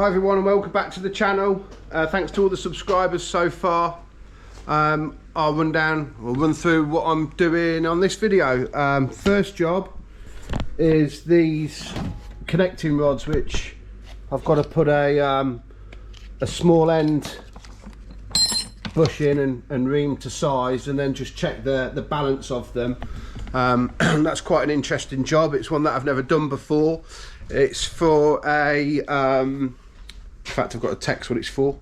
Hi everyone and welcome back to the channel. Thanks to all the subscribers so far. I'll run through what I'm doing on this video. First job is these connecting rods, which I've got to put a small end bush in and ream to size, and then just check the balance of them. That's quite an interesting job. It's one that I've never done before. It's for in fact, I've got a text what it's for.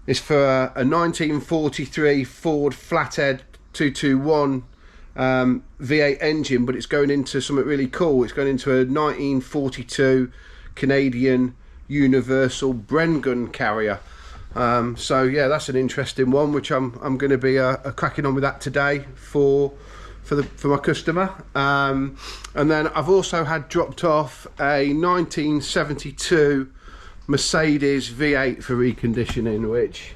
It's for a 1943 Ford Flathead 221 V8 engine, but it's going into something really cool. It's going into a 1942 Canadian Universal Bren gun carrier. So yeah, that's an interesting one, which I'm going to be cracking on with that today for my customer. And then I've also had dropped off a 1972 Mercedes V8 for reconditioning, which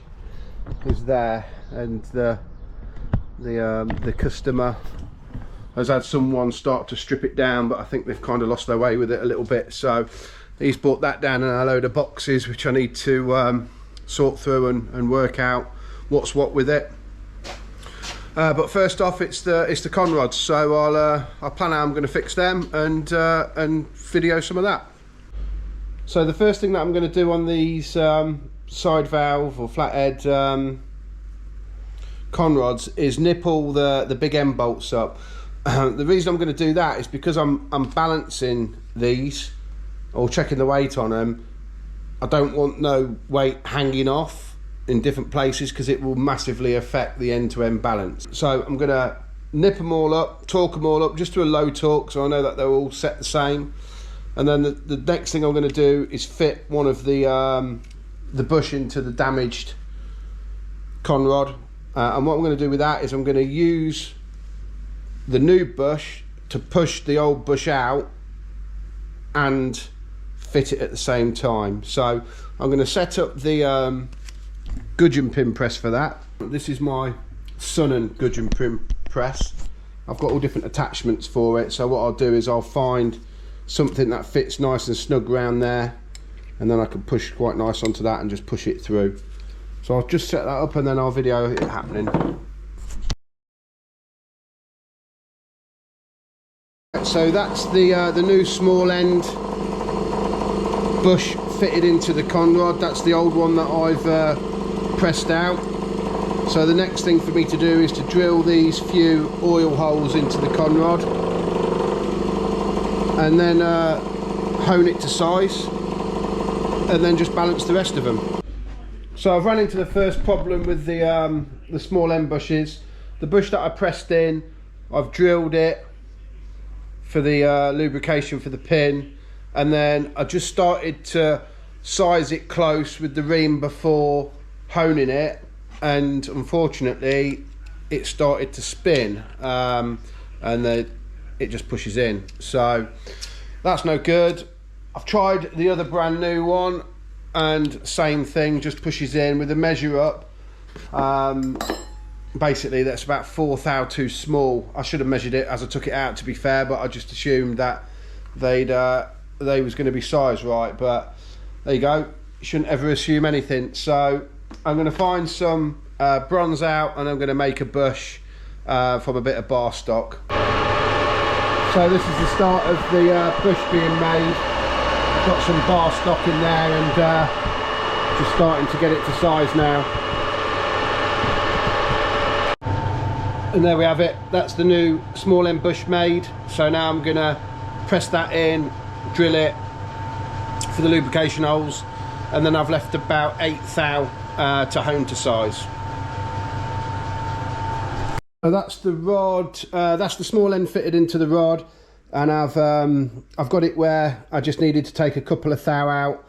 is there, and the customer has had someone start to strip it down, but I think they've kind of lost their way with it a little bit, so he's brought that down in a load of boxes, which I need to sort through and work out what's what with it. But first off, it's the con rods, so I'll plan how I'm going to fix them and video some of that. So the first thing that I'm going to do on these side valve or flathead con rods is nip all the big end bolts up. The reason I'm going to do that is because I'm balancing these or checking the weight on them. I don't want no weight hanging off in different places because it will massively affect the end-to-end balance. So I'm going to nip them all up, torque them all up, just to a low torque, so I know that they're all set the same. And then the next thing I'm going to do is fit one of the bush into the damaged con rod. And what I'm going to do with that is I'm going to use the new bush to push the old bush out and fit it at the same time. So I'm going to set up the gudgeon pin press for that. This is my Sun gudgeon pin press. I've got all different attachments for it, so what I'll do is I'll find something that fits nice and snug around there, and then I can push quite nice onto that and just push it through. So I'll just set that up and then I'll video it happening. So that's the new small end bush fitted into the con rod. That's the old one that I've pressed out. So the next thing for me to do is to drill these few oil holes into the con rod and then hone it to size, and then just balance the rest of them. So I've run into the first problem with the small end bushes. The bush that I pressed in, I've drilled it for the lubrication for the pin, and then I just started to size it close with the ream before honing it, and unfortunately it started to spin, and it just pushes in, so that's no good. I've tried the other brand new one and same thing, just pushes in with a measure up. Basically that's about 4 thou too small. I should have measured it as I took it out, to be fair, but I just assumed that they was going to be sized right, but there you go, you shouldn't ever assume anything. So I'm going to find some bronze out and I'm going to make a bush from a bit of bar stock. So this is the start of the bush being made. I've got some bar stock in there and just starting to get it to size now. And there we have it. That's the new small end bush made. So now I'm going to press that in, drill it for the lubrication holes, and then I've left about 8 thou to hone to size. So that's the rod, that's the small end fitted into the rod, and I've got it where I just needed to take a couple of thou out.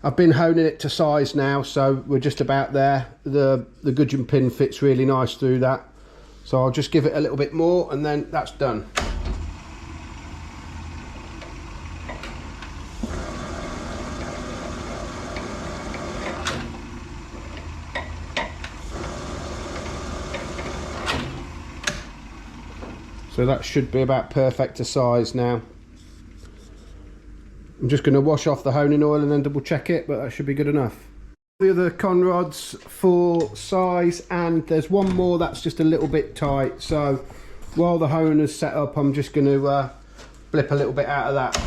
I've been honing it to size now, so we're just about there. The gudgeon pin fits really nice through that, so I'll just give it a little bit more and then that's done. So that should be about perfect to size now. I'm just going to wash off the honing oil and then double check it, but that should be good enough. The other con rods for size, and there's one more that's just a little bit tight, so while the honer's set up I'm just going to blip a little bit out of that.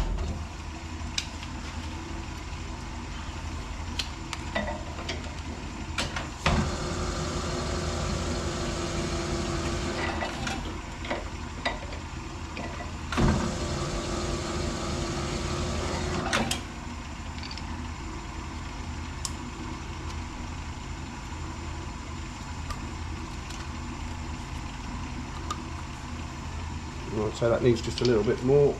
I'd say that needs just a little bit more.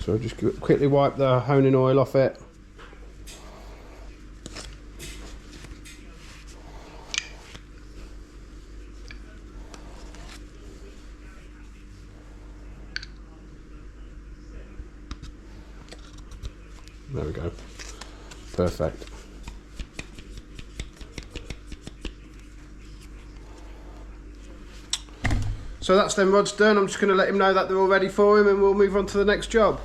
So I'll just quickly wipe the honing oil off it. There we go. Perfect. So that's them rods done. I'm just going to let him know that they're all ready for him and we'll move on to the next job.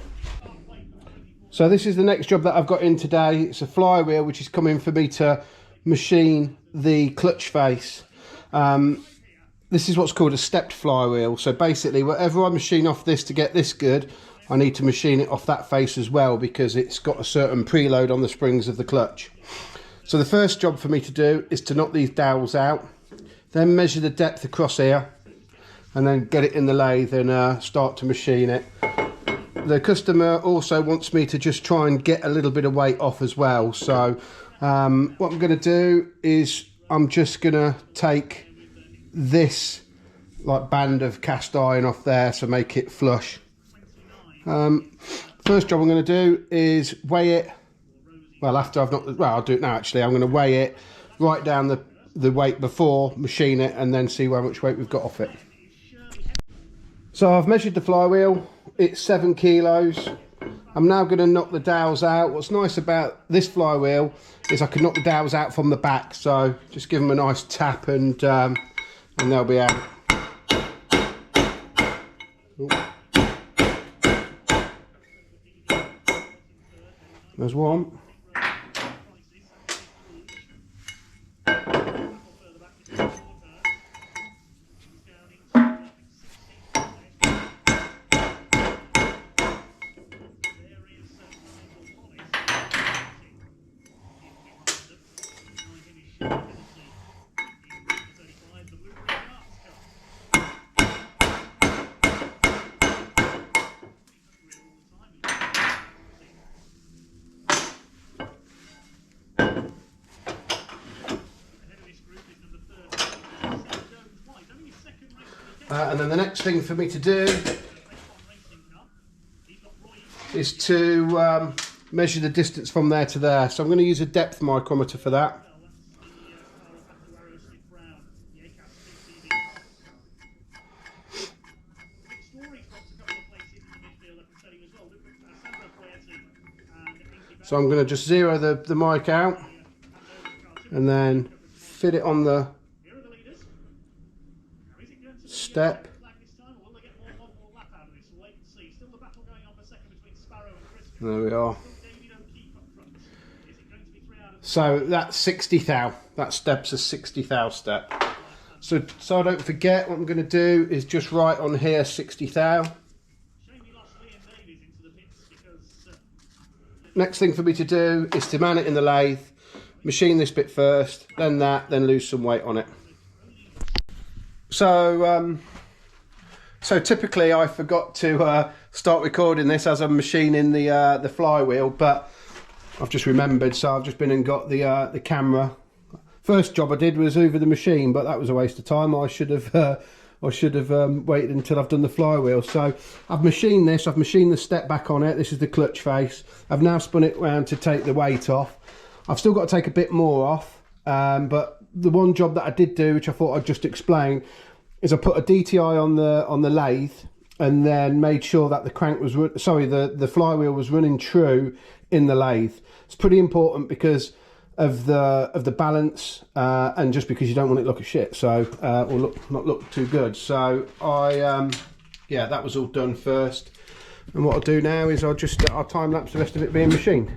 So this is the next job that I've got in today. It's a flywheel which is coming for me to machine the clutch face. This is what's called a stepped flywheel. So basically whatever I machine off this to get this good, I need to machine it off that face as well because it's got a certain preload on the springs of the clutch. So the first job for me to do is to knock these dowels out, then measure the depth across here and then get it in the lathe and start to machine it. The customer also wants me to just try and get a little bit of weight off as well. So what I'm going to do is I'm just going to take this like band of cast iron off there to make it flush. First job I'm going to do is weigh it. Well, after I've not, well, I'll do it now actually. I'm going to weigh it, write down the weight before, machine it, and then see how much weight we've got off it. So I've measured the flywheel. It's 7 kilos. I'm now going to knock the dowels out. What's nice about this flywheel is I can knock the dowels out from the back, so just give them a nice tap and they'll be out. There's one. And then the next thing for me to do is to measure the distance from there to there. So I'm going to use a depth micrometer for that. So I'm going to just zero the mic out and then fit it on the step. There we are. So that's 60 thou. That step's a 60 thou step. So I don't forget, what I'm going to do is just write on here 60 thou. Next thing for me to do is to man it in the lathe, machine this bit first, then that, then lose some weight on it. So typically I forgot to start recording this as I'm machining the flywheel, but I've just remembered, so I've just been and got the camera. First job I did was over the machine, but that was a waste of time. I should have I should have waited until I've done the flywheel. So I've machined this, I've machined the step back on it. This is the clutch face. I've now spun it round to take the weight off. I've still got to take a bit more off, but the one job that I did do, which I thought I'd just explain, is I put a DTI on the lathe and then made sure that the crank was, the flywheel was running true in the lathe. It's pretty important because of the balance, and just because you don't want it to look a shit, so or not look too good. So yeah, that was all done first, and what I'll do now is I'll time lapse the rest of it being machined.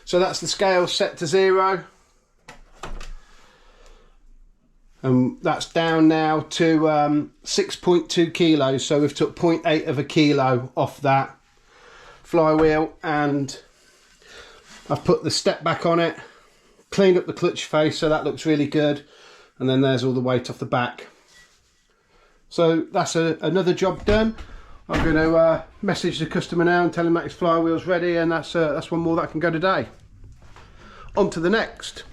So that's the scale set to 0. And that's down now to 6.2 kilos. So we've took 0.8 of a kilo off that flywheel, and I've put the step back on it, cleaned up the clutch face, so that looks really good. And then there's all the weight off the back. So that's another job done. I'm going to message the customer now and tell him that his flywheel's ready, and that's one more that can go today. On to the next.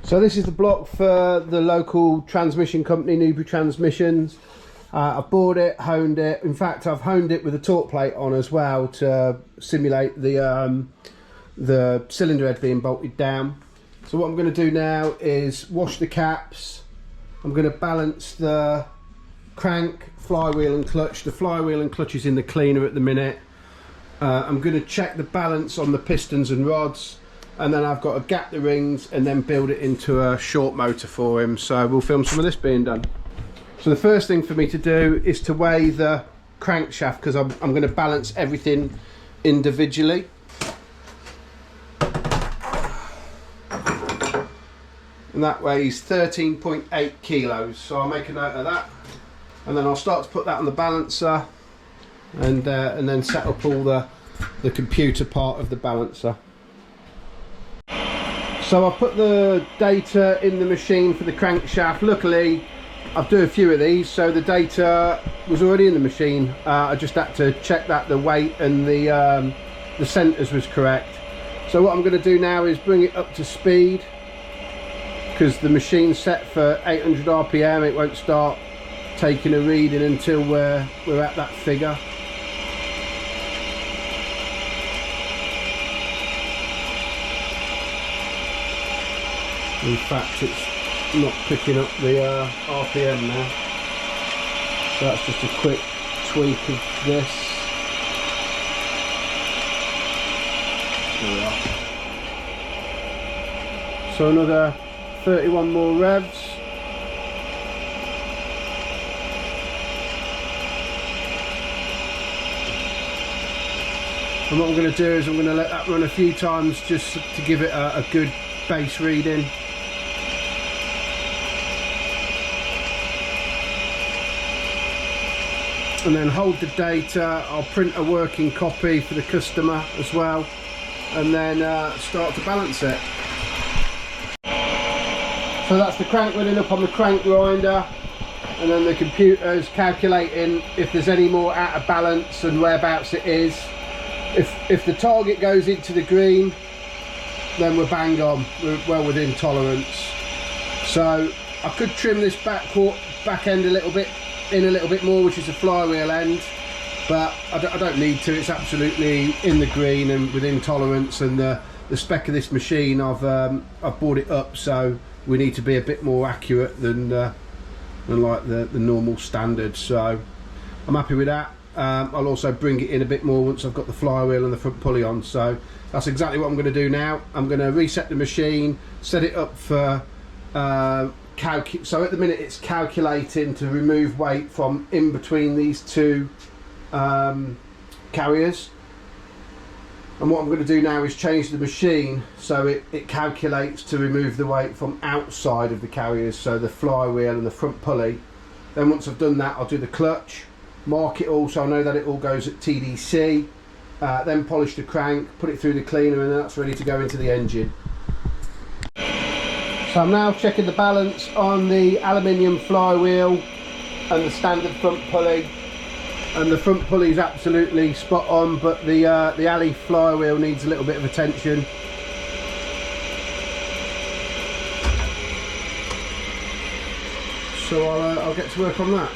So this is the block for the local transmission company, Newbury Transmissions. I've bought it, honed it. In fact, I've honed it with a torque plate on as well to simulate the cylinder head being bolted down. So what I'm going to do now is wash the caps. I'm going to balance the crank, flywheel and clutch. The flywheel and clutch is in the cleaner at the minute. I'm going to check the balance on the pistons and rods, and then I've got to gap the rings and then build it into a short motor for him. So we'll film some of this being done. So the first thing for me to do is to weigh the crankshaft, because I'm going to balance everything individually. And that weighs 13.8 kilos, so I'll make a note of that. And then I'll start to put that on the balancer, and then set up all the computer part of the balancer. So I've put the data in the machine for the crankshaft. Luckily, I've done a few of these, so the data was already in the machine. I just had to check that the weight and the centres was correct. So what I'm going to do now is bring it up to speed, because the machine's set for 800 RPM. It won't start taking a reading until we're at that figure. In fact, it's not picking up the RPM now, so that's just a quick tweak of this. There we are. So another 31 more revs. And what I'm going to do is I'm going to let that run a few times just to give it a good base reading. And then hold the data. I'll print a working copy for the customer as well, and then start to balance it. So that's the crank running up on the crank grinder, and then the computer's calculating if there's any more out of balance and whereabouts it is. If the target goes into the green, then we're bang on, we're well within tolerance. So I could trim this back end a little bit more, which is the flywheel end, but I don't need to. It's absolutely in the green and within tolerance, and the spec of this machine, I've brought it up, so we need to be a bit more accurate than like the normal standard. So I'm happy with that. I'll also bring it in a bit more once I've got the flywheel and the front pulley on. So that's exactly what I'm going to do now. I'm going to reset the machine, set it up for so at the minute it's calculating to remove weight from in between these two carriers. And what I'm going to do now is change the machine so it calculates to remove the weight from outside of the carriers, so the flywheel and the front pulley. Then once I've done that, I'll do the clutch, mark it all so I know that it all goes at TDC, then polish the crank, put it through the cleaner, and that's ready to go into the engine. So I'm now checking the balance on the aluminium flywheel and the standard front pulley, and the front pulley is absolutely spot on, but the alley flywheel needs a little bit of attention. So I'll get to work on that.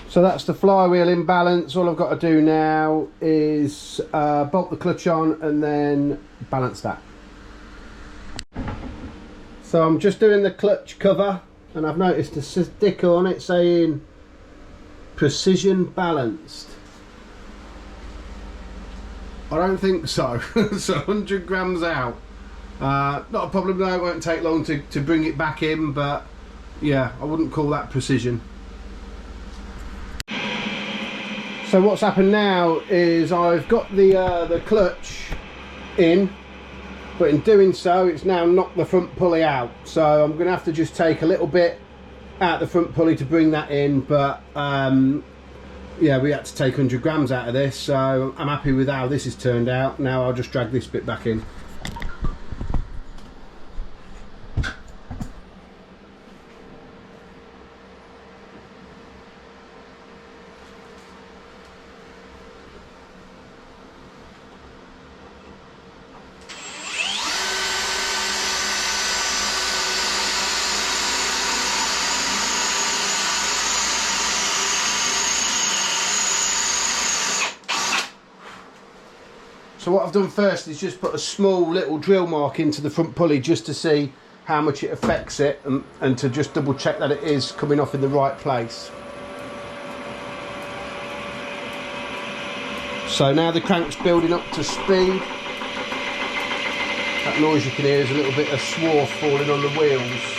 So that's the flywheel in balance. All I've got to do now is bolt the clutch on and then balance that. So I'm just doing the clutch cover, and I've noticed a sticker on it saying precision balanced. I don't think so. So 100 grams out. Not a problem though, it won't take long to bring it back in, but yeah, I wouldn't call that precision. So what's happened now is I've got the clutch in, but in doing so it's now knocked the front pulley out, so I'm going to have to just take a little bit out the front pulley to bring that in, but yeah, we had to take 100 grams out of this, so I'm happy with how this has turned out. Now I'll just drag this bit back in. So what I've done first is just put a small little drill mark into the front pulley just to see how much it affects it, and to just double check that it is coming off in the right place. So now the crank's building up to speed. That noise you can hear is a little bit of swarf falling on the wheels.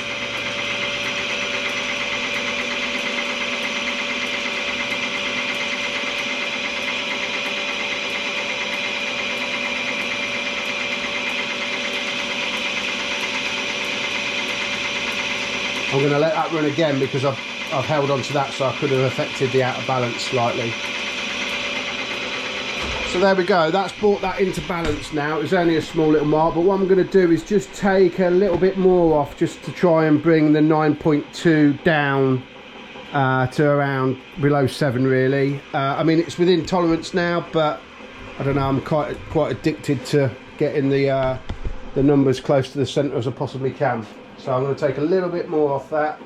I'm going to let that run again because I've held on to that, so I could have affected the out of balance slightly. So there we go, that's brought that into balance now. It's only a small little mark, but what I'm going to do is just take a little bit more off just to try and bring the 9.2 down to around below 7 really. I mean, it's within tolerance now, but I don't know, I'm quite addicted to getting the numbers close to the centre as I possibly can. So I'm going to take a little bit more off that.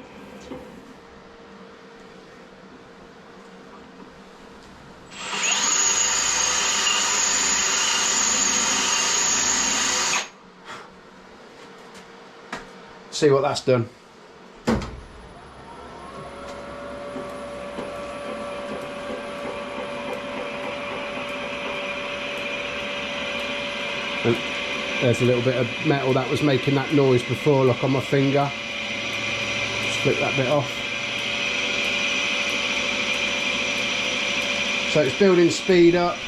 See what that's done. And there's a little bit of metal that was making that noise before, look on my finger. Just flip that bit off. So it's building speed up.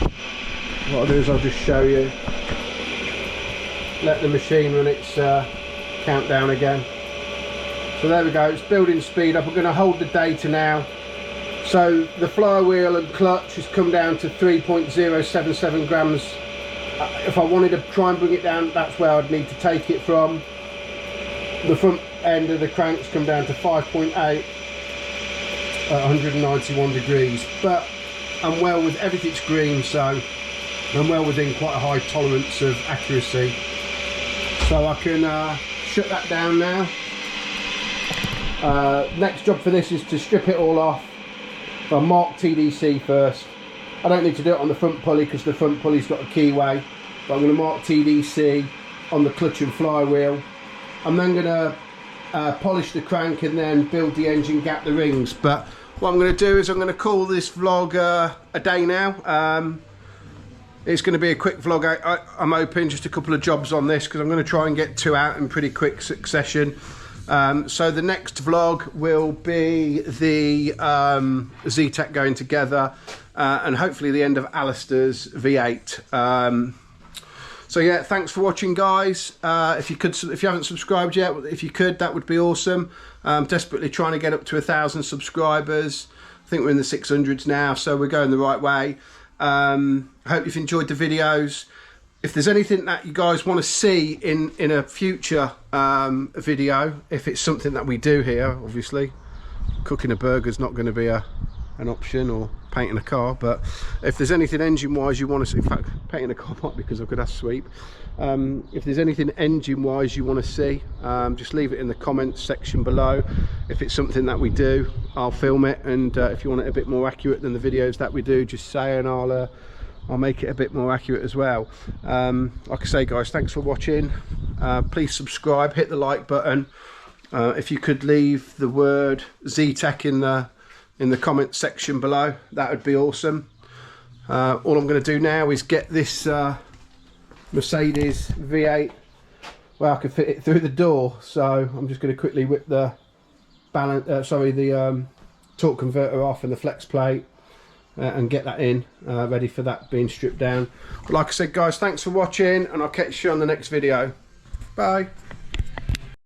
What I'll do is I'll just show you. Let the machine run its countdown again. So there we go, it's building speed up. I'm going to hold the data now. So the flywheel and clutch has come down to 3.077 grams. If I wanted to try and bring it down, that's where I'd need to take it from. The front end of the crank's come down to 5.8 at 191 degrees, but I'm well with, everything's green, so I'm well within quite a high tolerance of accuracy. So I can shut that down now. Next job for this is to strip it all off. I'll mark TDC first. I don't need to do it on the front pulley because the front pulley's got a keyway, but I'm going to mark TDC on the clutch and flywheel. I'm then going to polish the crank and then build the engine, gap the rings. But what I'm going to do is I'm going to call this vlog a day now. It's going to be a quick vlog. I'm hoping just a couple of jobs on this because I'm going to try and get 2 out in pretty quick succession. So the next vlog will be the Zetec going together, and hopefully the end of Alistair's V8. So yeah, thanks for watching, guys. If you haven't subscribed yet, if you could, that would be awesome. I'm desperately trying to get up to 1,000 subscribers. I think we're in the 600s now, so we're going the right way. I hope you've enjoyed the videos. If there's anything that you guys want to see in a future video, if it's something that we do here, obviously cooking a burger is not going to be an option, or painting a car, but if there's anything engine wise you want to see, in fact painting a car might, because I've got a sweep. If there's anything engine wise you want to see, just leave it in the comments section below. If it's something that we do, I'll film it, and if you want it a bit more accurate than the videos that we do, just say, and I'll make it a bit more accurate as well. Like I say, guys, thanks for watching. Please subscribe, hit the like button. If you could leave the word Zetec in the comment section below, that would be awesome. All I'm going to do now is get this Mercedes V8, well, I can fit it through the door, so I'm just going to quickly whip the torque converter off and the flex plate, and get that in, ready for that being stripped down. But like I said, guys, thanks for watching, and I'll catch you on the next video. Bye.